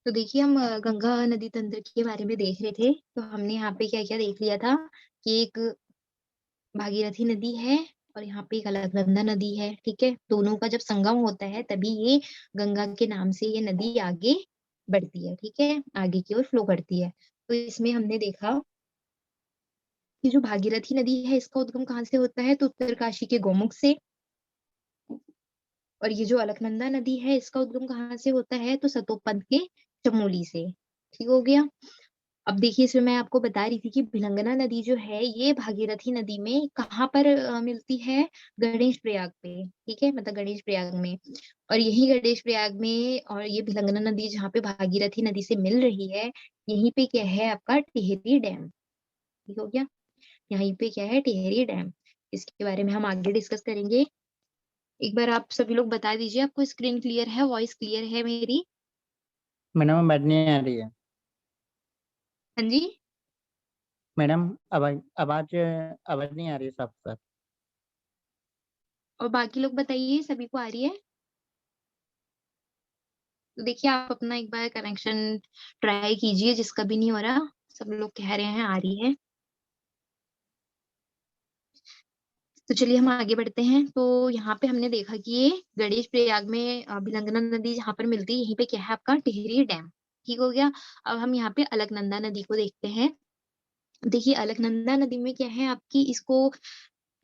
तो देखिए हम गंगा नदी तंत्र के बारे में देख रहे थे। तो हमने यहाँ पे क्या क्या देख लिया था कि एक भागीरथी नदी है और यहाँ पे एक अलकनंदा नदी है। ठीक है, दोनों का जब संगम होता है तभी ये गंगा के नाम से ये नदी आगे बढ़ती है। ठीक है, आगे की ओर फ्लो करती है। तो इसमें हमने देखा कि जो भागीरथी नदी है इसका उद्गम कहाँ से होता है, तो उत्तरकाशी के गोमुख से। और ये जो अलकनंदा नदी है इसका उद्गम कहाँ से होता है, तो सतोपंथ के चमोली से। ठीक हो गया। अब देखिए इसमें मैं आपको बता रही थी कि भिलंगना नदी जो है ये भागीरथी नदी में कहाँ पर मिलती है, गणेश प्रयाग पे। ठीक है, मतलब गणेश प्रयाग में। और यही गणेश प्रयाग में और ये भिलंगना नदी जहाँ पे भागीरथी नदी से मिल रही है, यहीं पे क्या है आपका टिहरी डैम। ठीक हो गया, यहीं पे क्या है टिहरी डैम। इसके बारे में हम आगे डिस्कस करेंगे। एक बार आप सभी लोग बता दीजिए, आपको स्क्रीन क्लियर है, वॉइस क्लियर है मेरी? मैडम बैठ नहीं आ रही है। हाँ जी। मैडम आवाज आवाज आवाज नहीं आ रही है साफ साफ। और बाकी लोग बताइए, सभी को आ रही है? तो देखिए आप अपना एक बार कनेक्शन ट्राई कीजिए, जिसका भी नहीं हो रहा। सब लोग कह रहे हैं आ रही है। तो चलिए हम आगे बढ़ते हैं। तो यहाँ पे हमने देखा कि ये गणेश प्रयाग में भिलंगना नदी जहाँ पर मिलती है, यहीं पे क्या है आपका टिहरी डैम। ठीक हो गया। अब हम यहाँ पे अलकनंदा नदी को देखते हैं। देखिए अलकनंदा नदी में क्या है आपकी, इसको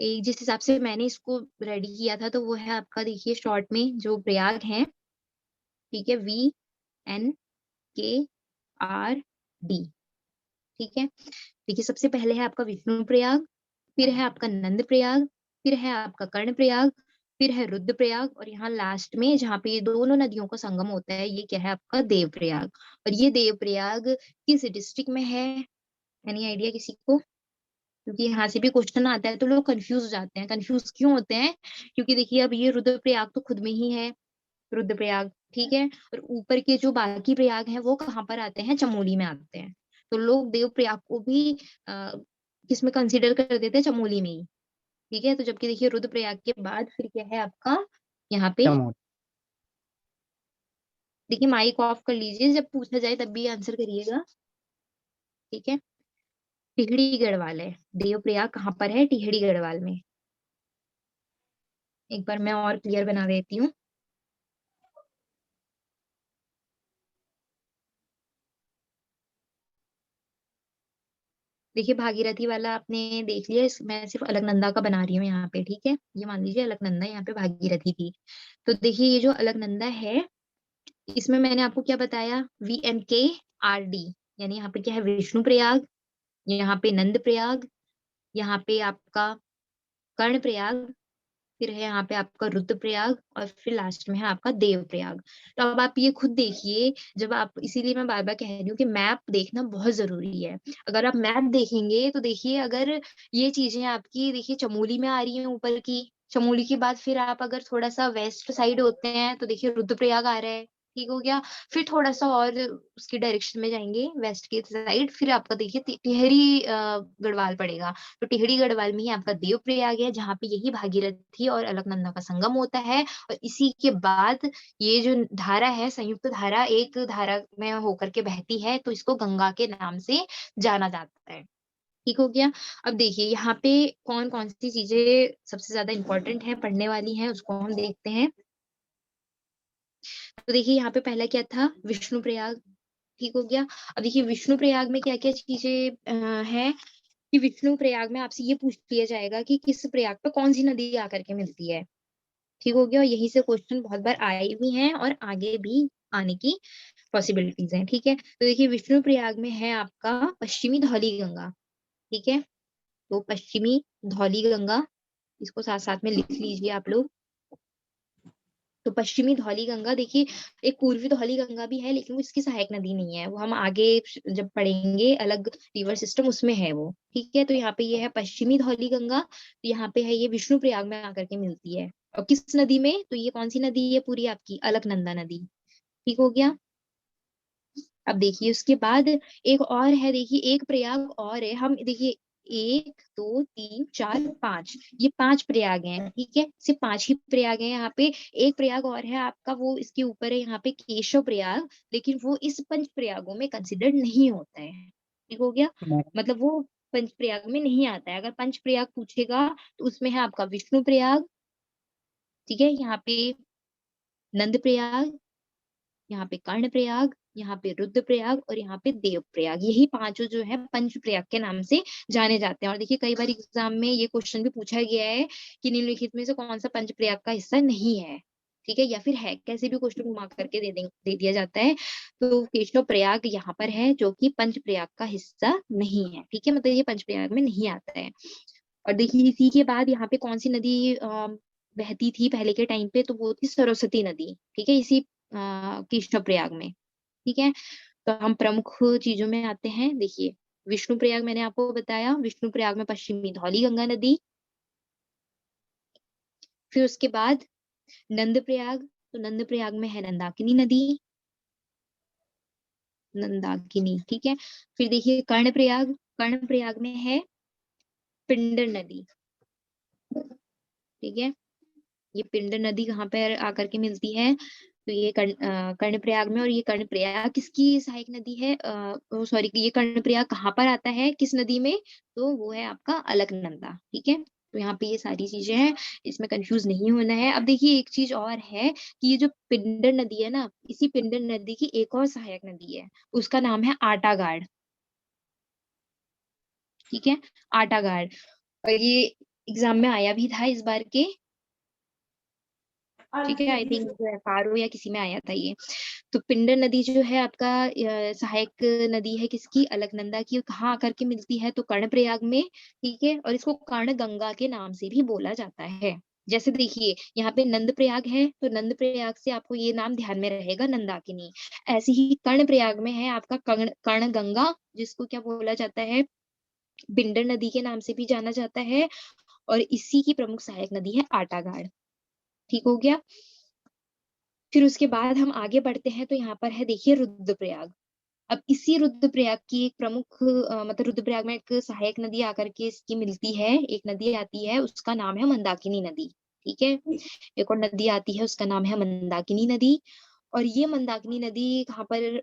एक जिस हिसाब से मैंने इसको रेडी किया था, तो वो है आपका, देखिए शॉर्ट में जो प्रयाग है, ठीक है, VNKRD। ठीक है, देखिए सबसे पहले है आपका विष्णु प्रयाग, फिर है आपका नंद प्रयाग, फिर है आपका कर्ण प्रयाग, फिर है रुद्र प्रयाग, और यहाँ लास्ट में जहाँ पे ये दोनों नदियों का संगम होता है, ये क्या है आपका देव प्रयाग। और ये देव प्रयाग किस डिस्ट्रिक्ट में है? एनी आइडिया किसी को? क्योंकि यहाँ से भी क्वेश्चन आता है तो लोग कंफ्यूज हो जाते हैं। कंफ्यूज क्यों होते हैं? क्योंकि देखिए अब ये रुद्र प्रयाग तो खुद में ही है, रुद्र प्रयाग। ठीक है, और ऊपर के जो बाकी प्रयाग हैं वो कहाँ पर आते हैं, चमोली में आते हैं। तो लोग देव प्रयाग को भी किसमें कंसिडर कर देते हैं, चमोली में ही। ठीक है, तो जबकि देखिए रुद्र प्रयाग के बाद फिर क्या है आपका यहाँ पे। चमोली। देखिए माइक ऑफ कर लीजिए, जब पूछा जाए तब भी आंसर करिएगा। ठीक है, टिहड़ी गढ़वाल है। देव प्रयाग कहाँ पर है, टिहड़ी गढ़वाल में। एक बार मैं और क्लियर बना देती हूँ। देखिए भागीरथी वाला आपने देख लिया, मैं सिर्फ अलकनंदा का बना रही हूँ यहाँ पे। ठीक है, ये मान लीजिए अलकनंदा, यहाँ पे भागीरथी थी। तो देखिए ये जो अलकनंदा है, इसमें मैंने आपको क्या बताया, VNKRD। यानी यहाँ पे क्या है, विष्णु प्रयाग, यहाँ पे नंद प्रयाग, यहाँ पे आपका कर्ण प्रयाग, फिर है यहाँ पे आपका रुद्र प्रयाग, और फिर लास्ट में है आपका देव प्रयाग। तो अब आप ये खुद देखिए, जब आप, इसीलिए मैं बार बार कह रही हूँ कि मैप देखना बहुत जरूरी है। अगर आप मैप देखेंगे तो देखिए, अगर ये चीजें आपकी देखिए चमोली में आ रही हैं ऊपर की, चमोली के बाद फिर आप अगर थोड़ा सा वेस्ट साइड होते हैं तो देखिए रुद्रप्रयाग आ रहा है। ठीक हो गया। फिर थोड़ा सा और उसकी डायरेक्शन में जाएंगे वेस्ट की साइड, फिर आपका देखिए टिहरी गढ़वाल पड़ेगा। तो टिहरी गढ़वाल में ही आपका देव प्रयाग है, जहाँ पे यही भागीरथी और अलकनंदा का संगम होता है। और इसी के बाद ये जो धारा है, संयुक्त धारा एक धारा में होकर के बहती है, तो इसको गंगा के नाम से जाना जाता है। ठीक हो गया। अब देखिए यहाँ पे कौन कौन सी चीजें सबसे ज्यादा इंपॉर्टेंट है, पढ़ने वाली हैं, उसको हम देखते हैं। तो देखिए यहाँ पे पहला क्या था, विष्णु प्रयाग। ठीक हो गया। अब देखिए विष्णु प्रयाग में क्या क्या चीजें हैं, कि विष्णु प्रयाग में आपसे ये पूछ लिया जाएगा कि किस प्रयाग पे कौन सी नदी आकर के मिलती है। ठीक हो गया, और यही से क्वेश्चन बहुत बार आए भी हैं और आगे भी आने की पॉसिबिलिटीज हैं। ठीक है, तो देखिए विष्णु प्रयाग में है आपका पश्चिमी धौली गंगा। ठीक है, तो पश्चिमी धौली गंगा, इसको साथ साथ में लिख लीजिए आप लोग। तो पश्चिमी धौली गंगा, देखिए एक पूर्वी धौली गंगा भी है, लेकिन वो इसकी सहायक नदी नहीं है, वो हम आगे जब पढ़ेंगे अलग रिवर सिस्टम उसमें है वो। ठीक है, तो यहाँ पे ये है पश्चिमी धौली गंगा, तो यहाँ पे है ये विष्णु प्रयाग में आकर के मिलती है। और किस नदी में, तो ये कौन सी नदी है पूरी आपकी, अलकनंदा नदी। ठीक हो गया। अब देखिए उसके बाद एक और है, देखिए एक प्रयाग और है, हम देखिए 1 2 3 4 5, ये 5 प्रयाग हैं, ठीक है, सिर्फ 5 ही प्रयाग हैं यहाँ पे। एक प्रयाग और है आपका, वो इसके ऊपर है यहाँ पे, केशव प्रयाग, लेकिन वो इस पंच प्रयागों में कंसिडर्ड नहीं होता है। ठीक हो गया, मैडम मतलब वो पंच प्रयाग में नहीं आता है। अगर पंच प्रयाग पूछेगा तो उसमें है आपका विष्णु प्रयाग, ठीक है, यहाँ पे नंद प्रयाग, यहाँ पे कर्ण प्रयाग, यहाँ पे रुद्र प्रयाग और यहाँ पे देव प्रयाग। यही पांचों जो है पंच प्रयाग के नाम से जाने जाते हैं। और देखिए कई बार एग्जाम में ये क्वेश्चन भी पूछा गया है कि निम्नलिखित में से कौन सा पंच प्रयाग का हिस्सा नहीं है, ठीक है, या फिर है, कैसे भी क्वेश्चन घुमा करके दे दिया जाता है। तो केशव प्रयाग यहाँ पर है जो कि पंच प्रयाग का हिस्सा नहीं है, ठीक है, मतलब ये पंच प्रयाग में नहीं आता है। और देखिए इसी के बाद यहाँ पे कौन सी नदी बहती थी पहले के टाइम पे, तो वो थी सरस्वती नदी, ठीक है, इसी कृष्ण प्रयाग में, ठीक है। तो हम प्रमुख चीजों में आते हैं, देखिए विष्णु प्रयाग मैंने आपको बताया, विष्णु प्रयाग में पश्चिमी धौली गंगा नदी। फिर उसके बाद नंद प्रयाग, तो नंद प्रयाग में है नंदाकिनी नदी, नंदाकिनी, ठीक है। फिर देखिए कर्ण प्रयाग, कर्ण प्रयाग में है पिंडर नदी, ठीक है, ये पिंडर नदी कहाँ पर आकर के मिलती है, तो ये कर्णप्रयाग में। और ये कर्णप्रयाग किसकी सहायक नदी है, सॉरी, ये कर्णप्रयाग कहाँ पर आता है, किस नदी में, तो वो है आपका अलकनंदा, ठीक है। तो यहाँ पे ये सारी चीजें हैं, इसमें कंफ्यूज नहीं होना है। अब देखिए एक चीज और है कि ये जो पिंडर नदी है ना, इसी पिंडर नदी की एक और सहायक नदी है, उसका नाम है आटागाड़, ठीक है, आटागाड़। और ये एग्जाम में आया भी था इस बार के, ठीक है, आई थिंक एफआरओ या किसी में आया था ये। तो पिंडर नदी जो है आपका सहायक नदी है किसकी, अलकनंदा की। कहाँ आकर के मिलती है, तो कर्णप्रयाग में, ठीक है, और इसको कर्ण गंगा के नाम से भी बोला जाता है। जैसे देखिए यहाँ पे नंद प्रयाग है, तो नंद प्रयाग से आपको ये नाम ध्यान में रहेगा, नंदाकिनी। ऐसे ही कर्ण प्रयाग में है आपका कर्ण कर्ण गंगा, जिसको क्या बोला जाता है, पिंडर नदी के नाम से भी जाना जाता है। और इसी की प्रमुख सहायक नदी है आटागाड़, ठीक हो गया। फिर उसके बाद हम आगे बढ़ते हैं, तो यहाँ पर है देखिए रुद्रप्रयाग। अब इसी रुद्रप्रयाग की एक प्रमुख मतलब रुद्रप्रयाग में एक सहायक नदी आकर के इसकी मिलती है, एक नदी आती है, उसका नाम है मंदाकिनी नदी, ठीक है। एक और नदी आती है, उसका नाम है मंदाकिनी नदी। और ये मंदाकिनी नदी कहाँ पर,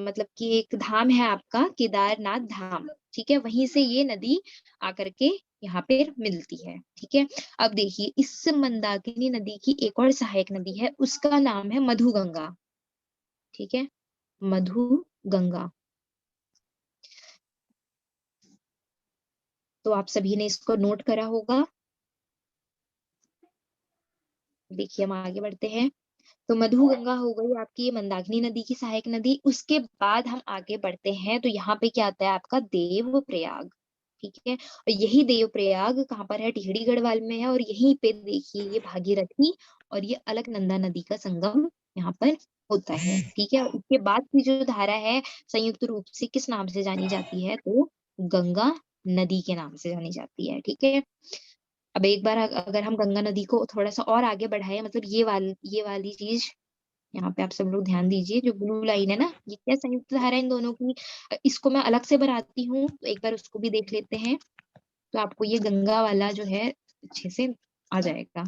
मतलब कि एक धाम है आपका केदारनाथ धाम, ठीक है, वहीं से ये नदी आकर के यहाँ पे मिलती है, ठीक है। अब देखिए इस मंदाकिनी नदी की एक और सहायक नदी है, उसका नाम है मधुगंगा, ठीक है, मधु गंगा। तो आप सभी ने इसको नोट करा होगा। देखिए हम आगे बढ़ते हैं। तो मधु गंगा हो गई आपकी ये मंदाकिनी नदी की सहायक नदी। उसके बाद हम आगे बढ़ते हैं, तो यहाँ पे क्या आता है आपका देव प्रयाग, ठीक है। और यही देव प्रयाग कहाँ पर है, टिहरी गढ़वाल में है। और यहीं पे देखिए ये भागीरथी और ये अलकनंदा नदी का संगम यहाँ पर होता है, ठीक है। उसके बाद की जो धारा है संयुक्त रूप से किस नाम से जानी जाती है, तो गंगा नदी के नाम से जानी जाती है, ठीक है। अब एक बार अगर हम गंगा नदी को थोड़ा सा और आगे बढ़ाए, मतलब ये वाली चीज यहाँ पे आप सब लोग ध्यान दीजिए, जो ब्लू लाइन है ना, ये क्या संयुक्त धारा है इन दोनों की। इसको मैं अलग से बनाती हूँ, तो एक बार उसको भी देख लेते हैं, तो आपको ये गंगा वाला जो है अच्छे से आ जाएगा।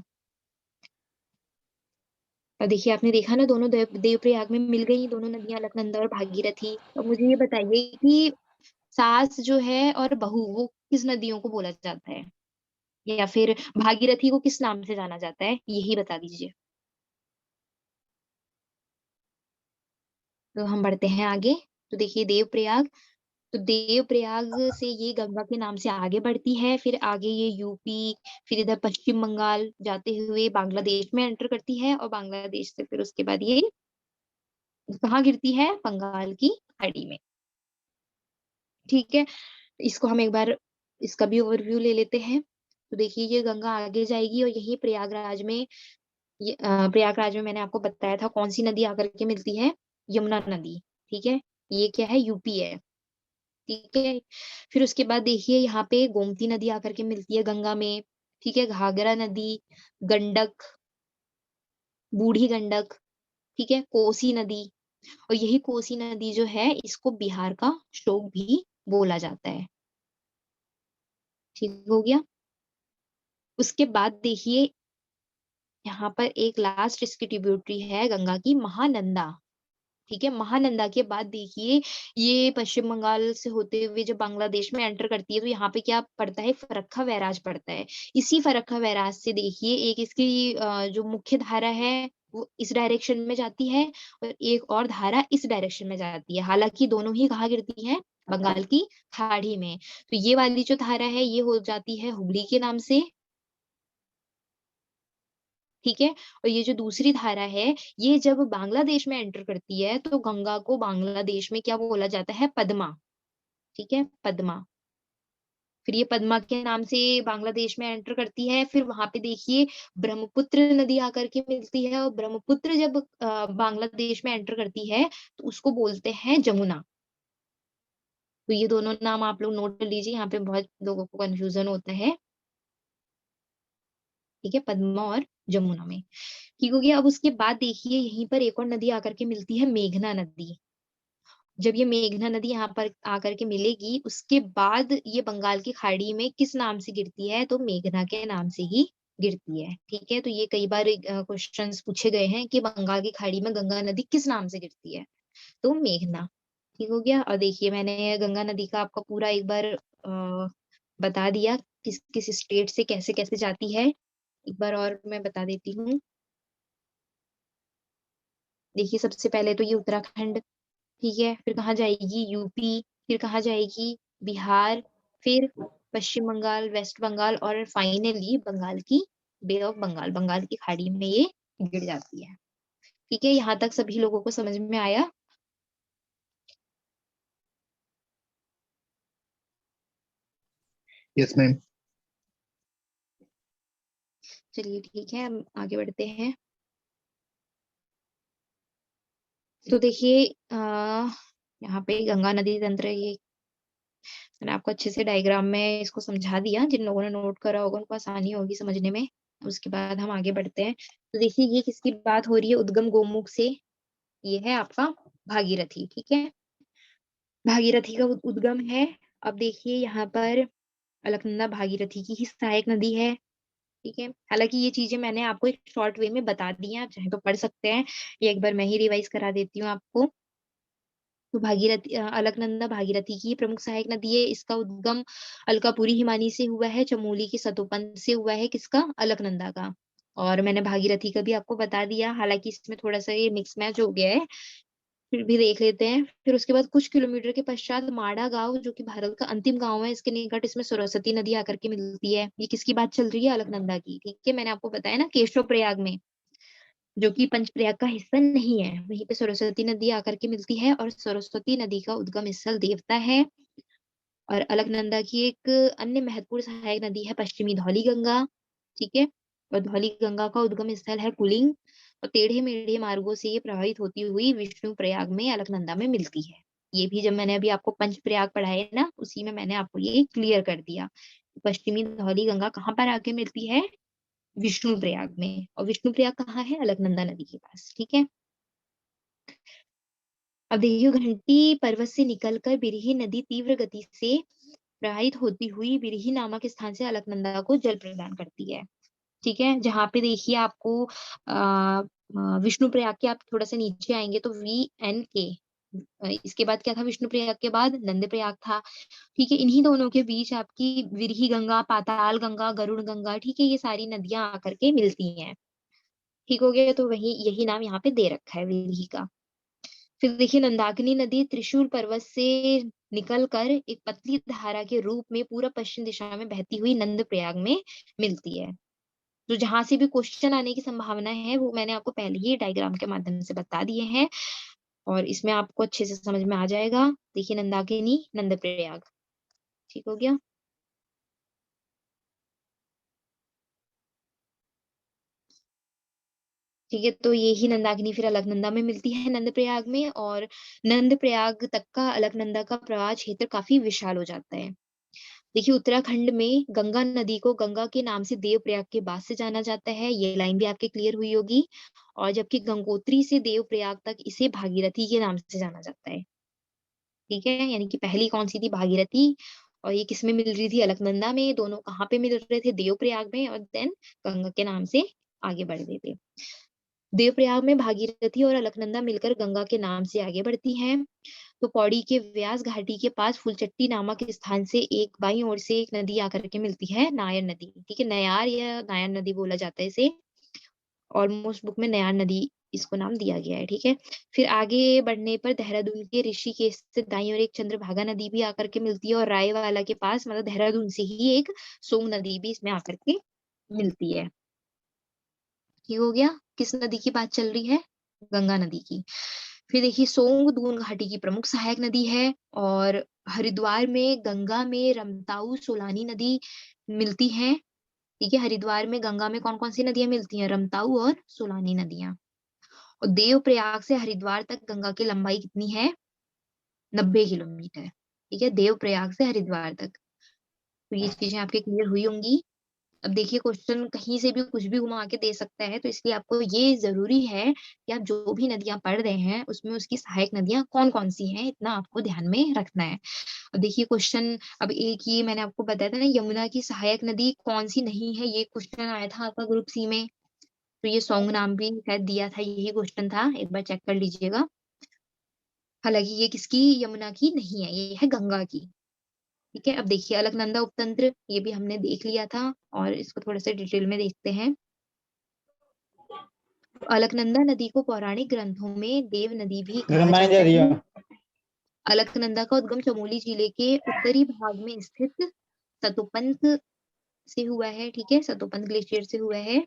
और देखिए आपने देखा ना, दोनों देवप्रयाग में मिल गई दोनों नदियां, अलकनंदा और भागीरथी। तो मुझे ये बताइए कि सास जो है और बहू, वो किस नदियों को बोला जाता है, या फिर भागीरथी को किस नाम से जाना जाता है, यही बता दीजिए। तो हम बढ़ते हैं आगे। तो देखिए देवप्रयाग, तो देवप्रयाग से ये गंगा के नाम से आगे बढ़ती है, फिर आगे ये यूपी, फिर इधर पश्चिम बंगाल जाते हुए बांग्लादेश में एंटर करती है, और बांग्लादेश से फिर उसके बाद ये कहाँ गिरती है, बंगाल की खाड़ी में, ठीक है। इसको हम एक बार इसका भी ओवरव्यू ले लेते हैं। तो देखिए ये गंगा आगे जाएगी, और यही प्रयागराज में, प्रयागराज में मैंने आपको बताया था कौन सी नदी आकर के मिलती है, यमुना नदी, ठीक है। ये क्या है, यूपी है, ठीक है। फिर उसके बाद देखिए यहाँ पे गोमती नदी आकर के मिलती है गंगा में, ठीक है, घाघरा नदी, गंडक, बूढ़ी गंडक, ठीक है, कोसी नदी। और यही कोसी नदी जो है, इसको बिहार का शोक भी बोला जाता है। ठीक हो गया। उसके बाद देखिए यहाँ पर एक लास्ट इसकी ट्रिब्यूटरी है गंगा की, महानंदा। ठीक है, महानंदा के बाद देखिए ये पश्चिम बंगाल से होते हुए जब बांग्लादेश में एंटर करती है तो यहाँ पे क्या पड़ता है, फरक्का बैराज पड़ता है। इसी फरक्का बैराज से देखिए एक इसकी जो मुख्य धारा है वो इस डायरेक्शन में जाती है और एक और धारा इस डायरेक्शन में जाती है। हालांकि दोनों ही कहाँ गिरती हैं, बंगाल की खाड़ी में। तो ये वाली जो धारा है ये हो जाती है हुगली के नाम से। ठीक है, और ये जो दूसरी धारा है ये जब बांग्लादेश में एंटर करती है तो गंगा को बांग्लादेश में क्या बोला जाता है, पद्मा। ठीक है, पद्मा। फिर ये पद्मा के नाम से बांग्लादेश में एंटर करती है। फिर वहां पे देखिए ब्रह्मपुत्र नदी आकर के मिलती है और ब्रह्मपुत्र जब बांग्लादेश में एंटर करती है तो उसको बोलते हैं जमुना। तो ये दोनों नाम आप लोग नोट कर लीजिए, यहाँ पे बहुत लोगों को कंफ्यूजन होता है। ठीक है, पद्मा और जमुना में। ठीक हो गया। अब उसके बाद देखिए यहीं पर एक और नदी आकर के मिलती है, मेघना नदी। जब ये मेघना नदी यहाँ पर आकर के मिलेगी उसके बाद ये बंगाल की खाड़ी में किस नाम से गिरती है, तो मेघना के नाम से ही गिरती है। ठीक है, तो ये कई बार क्वेश्चंस पूछे गए हैं कि बंगाल की खाड़ी में गंगा नदी किस नाम से गिरती है, तो मेघना। ठीक हो गया। और देखिए मैंने गंगा नदी का आपको पूरा एक बार बता दिया किस किस स्टेट से कैसे कैसे जाती है। एक बार और मैं बता देती हूँ। देखिए सबसे पहले तो ये उत्तराखंड, ठीक है, फिर कहाँ जाएगी, यूपी, फिर कहाँ जाएगी, बिहार, फिर पश्चिम बंगाल, वेस्ट बंगाल और फाइनली बंगाल की बे ऑफ बंगाल, बंगाल की खाड़ी में ये गिर जाती है। ठीक है, यहाँ तक सभी लोगों को समझ में आया। Yes ma'am. चलिए ठीक है, हम आगे बढ़ते हैं। तो देखिए यहाँ पे गंगा नदी तंत्र, ये मैंने आपको अच्छे से डायग्राम में इसको समझा दिया, जिन लोगों ने नोट करा होगा उनको आसानी होगी समझने में। उसके बाद हम आगे बढ़ते हैं। तो देखिए ये किसकी बात हो रही है, उद्गम गोमुख से। ये है आपका भागीरथी। ठीक है, भागीरथी का उद्गम है। अब देखिए यहाँ पर अलकनंदा भागीरथी की ही सहायक नदी है। ठीक है, हालांकि ये चीजें मैंने आपको एक शॉर्ट वे में बता दी हैं, आप चाहे तो पढ़ सकते हैं। ये एक बार मैं ही रिवाइज करा देती हूँ आपको। तो भागीरथी अलकनंदा भागीरथी की प्रमुख सहायक नदी है। इसका उद्गम अलकापुरी हिमानी से हुआ है, चमोली के सतोपंथ से हुआ है, किसका, अलकनंदा का। और मैंने भागीरथी का भी आपको बता दिया, हालांकि इसमें थोड़ा सा ये मिक्स मैच हो गया है, फिर भी देख लेते हैं। फिर उसके बाद कुछ किलोमीटर के पश्चात माड़ा गांव, जो कि भारत का अंतिम गांव है, इसके निकट इसमें सरस्वती नदी आकर के मिलती है। ये किसकी बात चल रही है, अलकनंदा की। ठीक है, मैंने आपको बताया ना केशव प्रयाग में, जो कि पंचप्रयाग का हिस्सा नहीं है, वहीं पे सरस्वती नदी आकर के मिलती है और सरस्वती नदी का उद्गम स्थल देवता है। और अलकनंदा की एक अन्य महत्वपूर्ण सहायक नदी है पश्चिमी धौली गंगा। ठीक है, और धौली गंगा का उद्गम स्थल है कुलिंग, और टेढ़े मेढ़े मार्गों से ये प्रवाहित होती हुई विष्णु प्रयाग में अलकनंदा में मिलती है। ये भी जब मैंने अभी आपको पंच प्रयाग पढ़ाए ना, उसी में मैंने आपको ये क्लियर कर दिया। पश्चिमी धौली गंगा कहाँ पर आके मिलती है, विष्णु प्रयाग में। और विष्णु प्रयाग कहाँ है, अलकनंदा नदी के पास। ठीक है, अब देखियो घंटी पर्वत से निकलकर बिरही नदी तीव्र गति से प्रवाहित होती हुई बिरही नामक स्थान से अलकनंदा को जल प्रदान करती है। ठीक है, जहाँ पे देखिए आपको विष्णु प्रयाग के आप थोड़ा सा नीचे आएंगे तो VNK, इसके बाद क्या था, विष्णु प्रयाग के बाद नंद प्रयाग था। ठीक है, इन्हीं दोनों के बीच आपकी विरही गंगा, पाताल गंगा, गरुड़ गंगा, ठीक है, ये सारी नदियां आकर के मिलती हैं। ठीक हो गया, तो वही यही नाम यहाँ पे दे रखा है विरही का। फिर देखिए नंदाकिनी नदी त्रिशूल पर्वत से निकलकर एक पतली धारा के रूप में पूरा पश्चिम दिशा में बहती हुई नंद प्रयाग में मिलती है। तो जहां से भी क्वेश्चन आने की संभावना है वो मैंने आपको पहले ही डायग्राम के माध्यम से बता दिए हैं, और इसमें आपको अच्छे से समझ में आ जाएगा। देखिए नंदाकिनी, नंद प्रयाग। ठीक हो गया। ठीक है, तो ये ही नंदाकिनी फिर अलकनंदा में मिलती है, नंद प्रयाग में। और नंद प्रयाग तक का अलकनंदा का प्रवाह क्षेत्र काफी विशाल हो जाता है। देखिए उत्तराखंड में गंगा नदी को गंगा के नाम से देवप्रयाग के बाद से जाना जाता है, ये लाइन भी आपके क्लियर हुई होगी। और जबकि गंगोत्री से देवप्रयाग तक इसे भागीरथी के नाम से जाना जाता है। ठीक है, यानी कि पहली कौन सी थी, भागीरथी, और ये किसमें मिल रही थी? अलकनंदा में। दोनों कहाँ पे मिल रहे थे? देवप्रयाग में, और देन गंगा के नाम से आगे बढ़ रहे थे। देवप्रयाग में भागीरथी और अलकनंदा मिलकर गंगा के नाम से आगे बढ़ती हैं। तो पौड़ी के व्यास घाटी के पास फुलचट्टी नामक स्थान से एक बाईं ओर से एक नदी आकर के मिलती है, नायर नदी। ठीक है, नयार या नायर नदी बोला जाता है इसे। ऑलमोस्ट बुक में नयार नदी इसको नाम दिया गया है। ठीक है, फिर आगे बढ़ने पर देहरादून के ऋषिकेश से दाईं ओर एक चंद्रभागा नदी भी आकर के मिलती है, और रायवाला के पास मतलब देहरादून से ही एक सोंग नदी भी इसमें आकर के मिलती है। ठीक हो गया? किस नदी की बात चल रही है? गंगा नदी की। फिर देखिए, सोंग दून घाटी की प्रमुख सहायक नदी है, और हरिद्वार में गंगा में रमताऊ सोलानी नदी मिलती है। ठीक है, हरिद्वार में गंगा में कौन कौन सी नदियां मिलती हैं? रमताऊ और सोलानी नदियां। और देव प्रयाग से हरिद्वार तक गंगा की लंबाई कितनी है? 90 किलोमीटर। ठीक है, देव प्रयाग से हरिद्वार तक। तो ये चीजें आपके क्लियर हुई होंगी। अब देखिए, क्वेश्चन कहीं से भी कुछ भी घुमा के दे सकता है, तो इसलिए आपको ये जरूरी है कि आप जो भी नदियां पढ़ रहे हैं उसमें उसकी सहायक नदियां कौन कौन सी हैं, इतना आपको ध्यान में रखना है। अब देखिए क्वेश्चन, अब एक ये मैंने आपको बताया था ना, यमुना की सहायक नदी कौन सी नहीं है, ये क्वेश्चन आया था आपका ग्रुप सी में। तो ये सॉन्ग नाम भी शायद दिया था, यही क्वेश्चन था, एक बार चेक कर लीजिएगा। हालांकि ये किसकी, यमुना की नहीं है, ये है गंगा की। ठीक है, अब देखिए अलकनंदा उपतंत्र, ये भी हमने देख लिया था, और इसको थोड़ा सा डिटेल में देखते हैं। अलकनंदा नदी को पौराणिक ग्रंथों में देव नदी भी गर्म कहा पानी दे जाता रही हो। है। अलकनंदा का उद्गम चमोली जिले के उत्तरी भाग में स्थित सतोपंथ से हुआ है। ठीक है, सतोपंथ ग्लेशियर से हुआ है।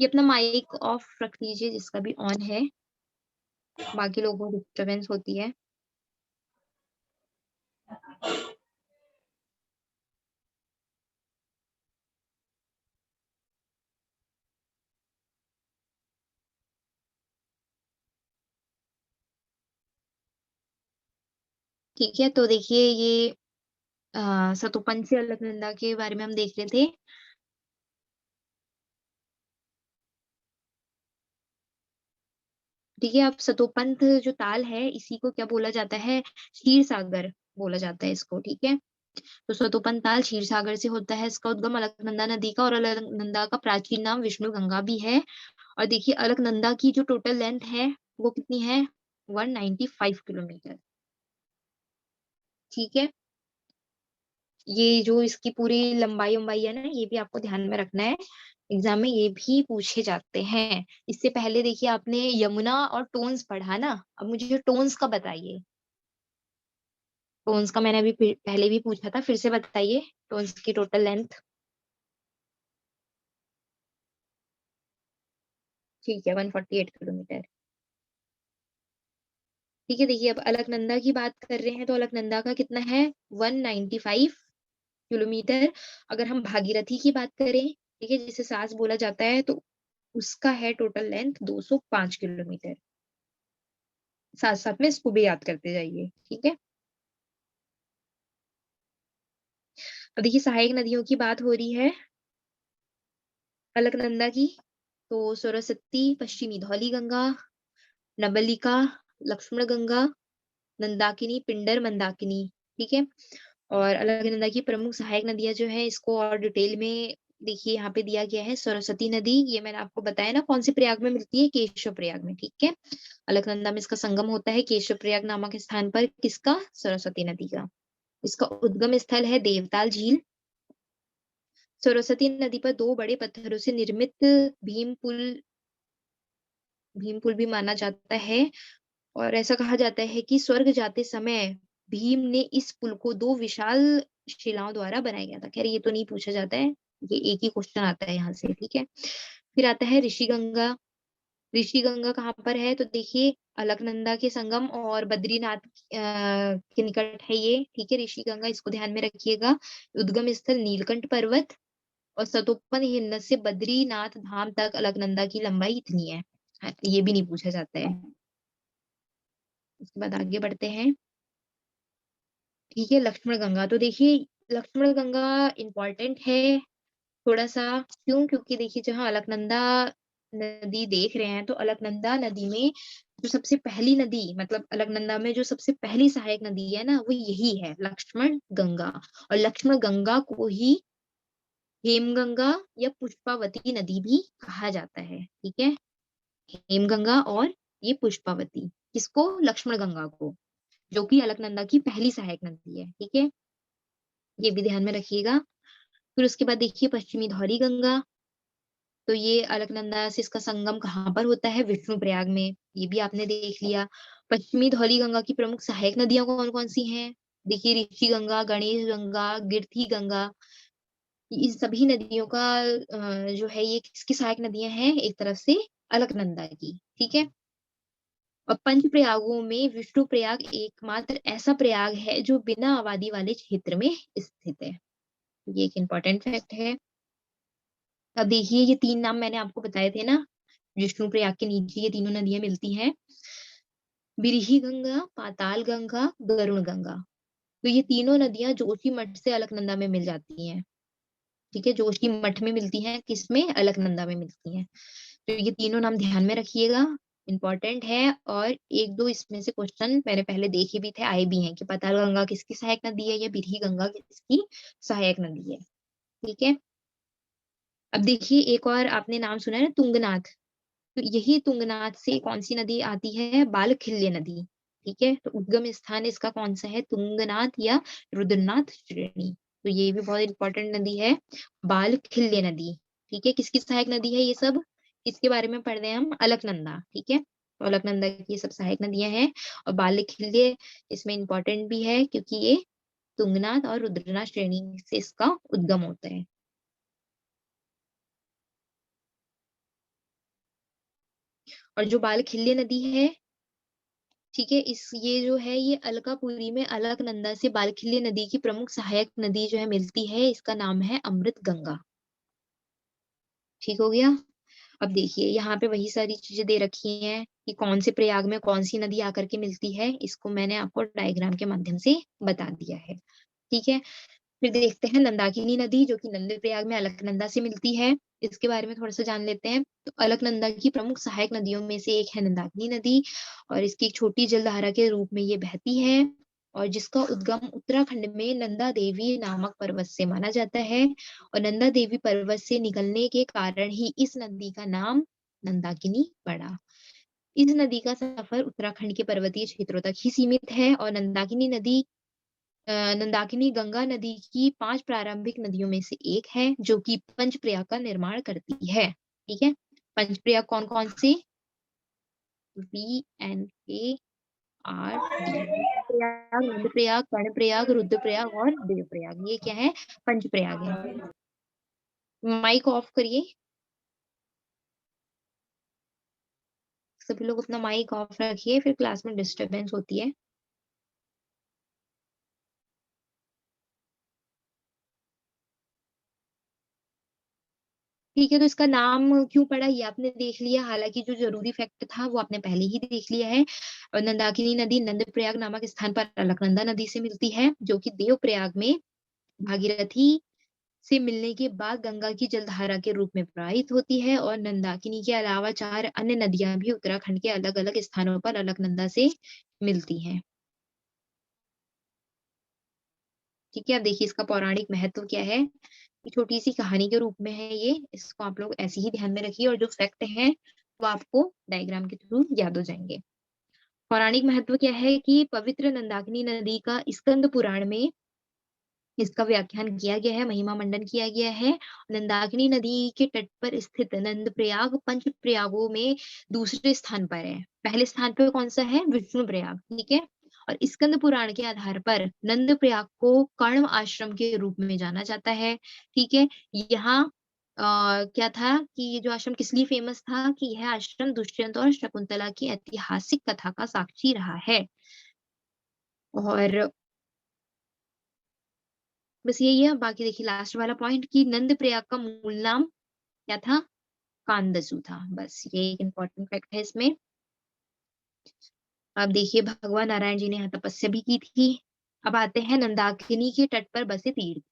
ये अपना माइक ऑफ रख लीजिए जिसका भी ऑन है, बाकी लोगों को डिस्टरबेंस होती है। ठीक है, तो देखिए ये सतोपंथ से अलकनंदा के बारे में हम देख रहे थे। ठीक है, अब सतोपंथ जो ताल है, इसी को क्या बोला जाता है? क्षीर सागर बोला जाता है इसको। ठीक है, तो सतोपंथ ताल क्षीर सागर से होता है, इसका उद्गम अलकनंदा नदी का, और अलकनंदा का प्राचीन नाम विष्णु गंगा भी है। और देखिए अलकनंदा की जो टोटल लेंथ है वो कितनी है? 195 किलोमीटर। ठीक है, ये जो इसकी पूरी लंबाई उम्बाई है ना, ये भी आपको ध्यान में रखना है, एग्जाम में ये भी पूछे जाते हैं। इससे पहले देखिए आपने यमुना और टोन्स पढ़ा ना, अब मुझे टोन्स का बताइए। टोन्स का मैंने अभी पहले भी पूछा था, फिर से बताइए टोन्स की टोटल लेंथ। ठीक है, 148 किलोमीटर। ठीक है, देखिए अब अलकनंदा की बात कर रहे हैं, तो अलकनंदा का कितना है? 195 किलोमीटर। अगर हम भागीरथी की बात करें, ठीक है, जिसे सास बोला जाता है, तो उसका है टोटल लेंथ 205 किलोमीटर। साथ साथ में इसको भी याद करते जाइए। ठीक है, अब देखिए सहायक नदियों की बात हो रही है अलकनंदा की, तो सरस्वती, पश्चिमी धौली गंगा, नबलिका, लक्ष्मण गंगा, नंदाकिनी, पिंडर, मंदाकिनी। ठीक है, और अलकनंदा की प्रमुख सहायक नदियां जो है, इसको और डिटेल में देखिए यहाँ पे दिया गया है। सरस्वती नदी, ये मैंने आपको बताया ना कौन से प्रयाग में मिलती है? केशव प्रयाग में। ठीक है, अलकनंदा में इसका संगम होता है केशव प्रयाग नामक स्थान पर, किसका? सरस्वती नदी का। इसका उद्गम स्थल है देवताल झील। सरस्वती नदी पर दो बड़े पत्थरों से निर्मित भीम पुल भीम पुल भी माना जाता है, और ऐसा कहा जाता है कि स्वर्ग जाते समय भीम ने इस पुल को दो विशाल शिलाओं द्वारा बनाया गया था। खैर ये तो नहीं पूछा जाता है, ये एक ही क्वेश्चन आता है यहाँ से। ठीक है, फिर आता है ऋषि गंगा। ऋषि गंगा कहाँ पर है? तो देखिए अलकनंदा के संगम और बद्रीनाथ के निकट है ये। ठीक है, ऋषि गंगा, इसको ध्यान में रखिएगा। उद्गम स्थल नीलकंठ पर्वत, और सतोपन हिमनद से बद्रीनाथ धाम तक अलकनंदा की लंबाई इतनी है। हाँ, ये भी नहीं पूछा जाता है। उसके बाद आगे बढ़ते हैं। ठीक है, लक्ष्मण गंगा, तो देखिए लक्ष्मण गंगा इंपॉर्टेंट है थोड़ा सा। क्यों? क्योंकि देखिए जहाँ अलकनंदा नदी देख रहे हैं तो अलकनंदा नदी में जो सबसे पहली नदी, मतलब अलकनंदा में जो सबसे पहली सहायक नदी है ना, वो यही है, लक्ष्मण गंगा। और लक्ष्मण गंगा को ही हेमगंगा या पुष्पावती नदी भी कहा जाता है। ठीक है, हेमगंगा और ये पुष्पावती, किसको? लक्ष्मण गंगा को, जो कि अलकनंदा की पहली सहायक नदी है। ठीक है, ये भी ध्यान में रखिएगा। फिर उसके बाद देखिए पश्चिमी धौली गंगा। तो ये अलकनंदा से इसका संगम कहाँ पर होता है? विष्णुप्रयाग में। ये भी आपने देख लिया। पश्चिमी धौली गंगा की प्रमुख सहायक नदियां कौन कौन सी हैं? देखिए ऋषि गंगा, गणेश गंगा, गिरथी गंगा। इन सभी नदियों का जो है ये किसकी सहायक नदियां हैं? एक तरफ से अलकनंदा की। ठीक है, और पंच प्रयागों में विष्णु प्रयाग एकमात्र ऐसा प्रयाग है जो बिना आबादी वाले क्षेत्र में स्थित है। ये एक इम्पोर्टेंट फैक्ट है। अब देखिए ये 3 नाम मैंने आपको बताए थे ना, विष्णु प्रयाग के नीचे ये तीनों नदियां मिलती हैं, बिरही गंगा, पाताल गंगा, गरुण गंगा। तो ये तीनों नदियां जोशीमठ से अलकनंदा में मिल जाती हैं। ठीक है, जोशीमठ में मिलती हैं, किसमें? अलकनंदा में मिलती हैं। तो ये तीनों नाम ध्यान में रखिएगा, इंपॉर्टेंट है। और एक दो इसमें से क्वेश्चन मैंने पहले देखे भी थे, आए भी हैं, कि पाताल गंगा किसकी सहायक नदी है या बिरही गंगा किसकी सहायक नदी है। ठीक है, अब देखिए एक और आपने नाम सुना है ना, तुंगनाथ। तो यही तुंगनाथ से कौन सी नदी आती है? बालखिल्य नदी। ठीक है, तो उद्गम स्थान इसका कौन सा है? तुंगनाथ या रुद्रनाथ श्रेणी। तो ये भी बहुत इंपॉर्टेंट नदी है, बालखिल्य नदी। ठीक है, किसकी सहायक नदी है ये सब? इसके बारे में पढ़ रहे हैं हम, अलकनंदा। ठीक है, तो अलकनंदा की ये सब सहायक नदियां हैं। और बालखिल्य इसमें इंपॉर्टेंट भी है क्योंकि ये तुंगनाथ और रुद्रनाथ श्रेणी से इसका उद्गम होता है। और जो बालखिल्य नदी है, ठीक है, इस ये जो है ये अलकापुरी में अलकनंदा से बालखिल्य नदी की प्रमुख सहायक नदी जो है मिलती है, इसका नाम है अमृत गंगा। ठीक हो गया। अब देखिए यहाँ पे वही सारी चीजें दे रखी हैं कि कौन से प्रयाग में कौन सी नदी आकर के मिलती है, इसको मैंने आपको डायग्राम के माध्यम से बता दिया है। ठीक है, फिर देखते हैं नंदाकिनी नदी, जो कि नंदप्रयाग में अलकनंदा से मिलती है। इसके बारे में थोड़ा सा जान लेते हैं। तो अलकनंदा की प्रमुख सहायक नदियों में से एक है नंदाकिनी नदी, और इसकी एक छोटी जलधारा के रूप में ये बहती है, और जिसका उद्गम उत्तराखंड में नंदा देवी नामक पर्वत से माना जाता है। और नंदा देवी पर्वत से निकलने के कारण ही इस नदी का नाम नंदाकिनी पड़ा। इस नदी का सफर उत्तराखंड के पर्वतीय क्षेत्रों तक ही सीमित है। और नंदाकिनी नदी नंदाकिनी गंगा नदी की 5 प्रारंभिक नदियों में से एक है, जो कि पंचप्रयाग का निर्माण करती है। ठीक है, पंचप्रयाग कौन कौन से? VNKRD, प्रयाग, नंदप्रयाग, कर्णप्रयाग, रुद्रप्रयाग और देवप्रयाग, ये क्या है? पंचप्रयाग है। माइक ऑफ करिए, सभी लोग अपना माइक ऑफ रखिए, फिर क्लास में डिस्टरबेंस होती है। ठीक है, तो इसका नाम क्यों पड़ा ये आपने देख लिया, हालांकि जो जरूरी फैक्ट था वो आपने पहले ही देख लिया है। और नंदाकिनी नदी नंदप्रयाग नामक स्थान पर अलकनंदा नदी से मिलती है, जो कि देवप्रयाग में भागीरथी से मिलने के बाद गंगा की जलधारा के रूप में प्रवाहित होती है। और नंदाकिनी के अलावा 4 अन्य नदियां भी उत्तराखंड के अलग अलग स्थानों पर अलकनंदा से मिलती हैं। ठीक है, अब देखिए इसका पौराणिक महत्व क्या है। ये छोटी सी कहानी के रूप में है ये, इसको आप लोग ऐसे ही ध्यान में रखिए, और जो फैक्ट है वो आपको डायग्राम के थ्रू याद हो जाएंगे। पौराणिक महत्व क्या है कि पवित्र नंदाकिनी नदी का स्कंद पुराण में इसका व्याख्यान किया गया है, महिमा मंडन किया गया है। नंदाकिनी नदी के तट पर स्थित नंद प्रयाग पंच प्रयागों में दूसरे स्थान पर है। पहले स्थान पर कौन सा है? विष्णु प्रयाग। ठीक है, और स्कंद पुराण के आधार पर नंद प्रयाग को कण्व आश्रम के रूप में जाना जाता है। ठीक है, यहाँ क्या था कि ये जो आश्रम किस लिए फेमस था, कि यह आश्रम दुष्यंत और शकुंतला की ऐतिहासिक कथा का साक्षी रहा है। और बस यही है। बाकी देखिए लास्ट वाला पॉइंट कि नंद प्रयाग का मूल नाम क्या था? कांदसू था। बस ये एक इम्पोर्टेंट फैक्ट है इसमें। अब देखिए भगवान नारायण जी ने यहाँ तपस्या भी की थी। अब आते हैं नंदाकिनी के तट पर बसे तीर्थ।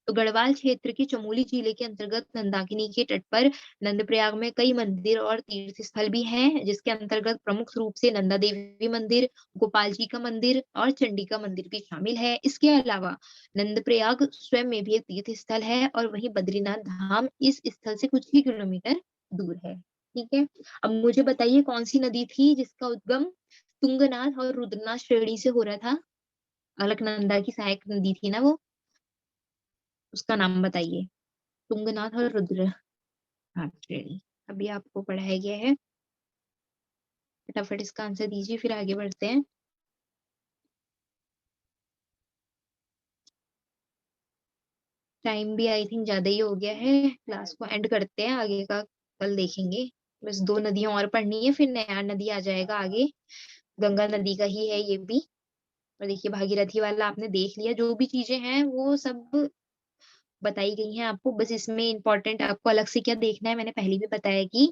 तो गढ़वाल क्षेत्र के चमोली जिले के अंतर्गत मंदाकिनी के तट पर नंदप्रयाग में कई मंदिर और तीर्थ स्थल भी हैं, जिसके अंतर्गत प्रमुख रूप से नंदा देवी मंदिर, गोपाल जी का मंदिर और चंडिका मंदिर भी शामिल है। इसके अलावा नंदप्रयाग स्वयं में भी एक तीर्थ स्थल है और वहीं बद्रीनाथ धाम इस स्थल से कुछ ही किलोमीटर दूर है। ठीक है। अब मुझे बताइए कौन सी नदी थी जिसका उद्गम तुंगनाथ और रुद्रनाथ श्रेणी से हो रहा था? अलकनंदा की सहायक नदी थी ना वो, उसका नाम बताइए। तुंगनाथ और रुद्रनाथ श्रेणी अभी आपको पढ़ाया गया है। फटाफट इसका आंसर दीजिए, फिर आगे बढ़ते हैं। टाइम भी आई थिंक ज्यादा ही हो गया है, क्लास को एंड करते हैं, आगे का कल देखेंगे। बस 2 नदियां और पढ़नी है, फिर नया नदी आ जाएगा आगे। गंगा नदी का ही है ये भी। और देखिए भागीरथी वाला आपने देख लिया, जो भी चीजें हैं वो सब बताई गई हैं आपको। बस इसमें इम्पोर्टेंट आपको अलग से क्या देखना है, मैंने पहले भी बताया कि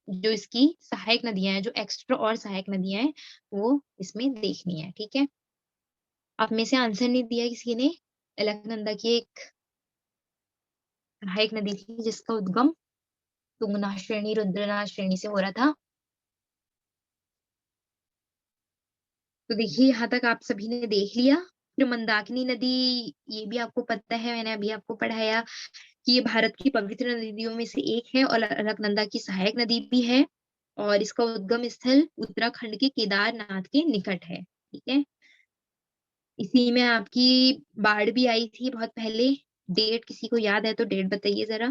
जो इसकी सहायक नदियां हैं, जो एक्स्ट्रा और सहायक नदियां हैं, वो इसमें देखनी है। ठीक है। आप में से आंसर नहीं दिया किसी ने। अलकनंदा की एक सहायक नदी थी जिसका उद्गम तुंगनाथ श्रेणी रुद्रनाथ श्रेणी से हो रहा था। तो देखिए यहाँ तक आप सभी ने देख लिया। फिर मंदाकिनी नदी, ये भी आपको पता है, मैंने अभी आपको पढ़ाया कि ये भारत की पवित्र नदियों में से एक है और अलकनंदा की सहायक नदी भी है। और इसका उद्गम स्थल उत्तराखंड के केदारनाथ के निकट है। ठीक है। इसी में आपकी बाढ़ भी आई थी बहुत पहले। डेट किसी को याद है तो डेट बताइए जरा,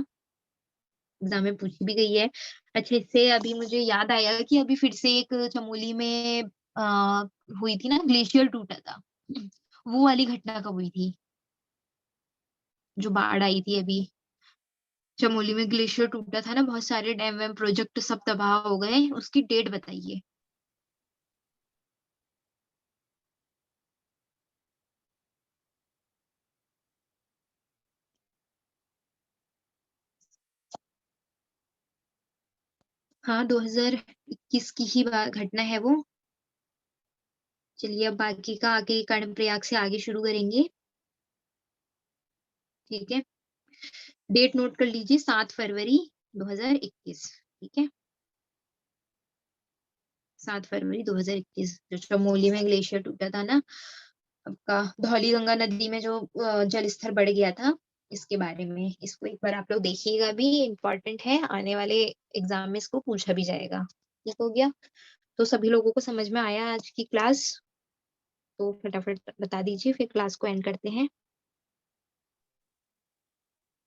एग्जाम में पूछी भी गई है। अच्छा, इससे अभी मुझे याद आया कि अभी फिर से एक चमोली में आ, हुई थी ना, ग्लेशियर टूटा था। वो वाली घटना कब हुई थी, जो बाढ़ आई थी अभी? चमोली में ग्लेशियर टूटा था ना, बहुत सारे डैम वैम प्रोजेक्ट सब तबाह हो गए, उसकी डेट बताइए। हाँ, 2021 की ही घटना है वो। चलिए अब बाकी का आगे कर्णप्रयाग से आगे शुरू करेंगे। ठीक है। डेट नोट कर लीजिए, 7 फरवरी 2021। ठीक है। 7 फरवरी 2021 जो चमोली में ग्लेशियर टूटा था ना आपका, धौली गंगा नदी में जो जल स्तर बढ़ गया था, इसके बारे में। इसको एक बार आप लोग देखिएगा भी, इम्पोर्टेंट है, आने वाले एग्जाम में इसको पूछा भी जाएगा। ठीक हो गया। तो सभी लोगों को समझ में आया आज की क्लास? तो फटाफट बता दीजिए, फिर क्लास को एंड करते हैं।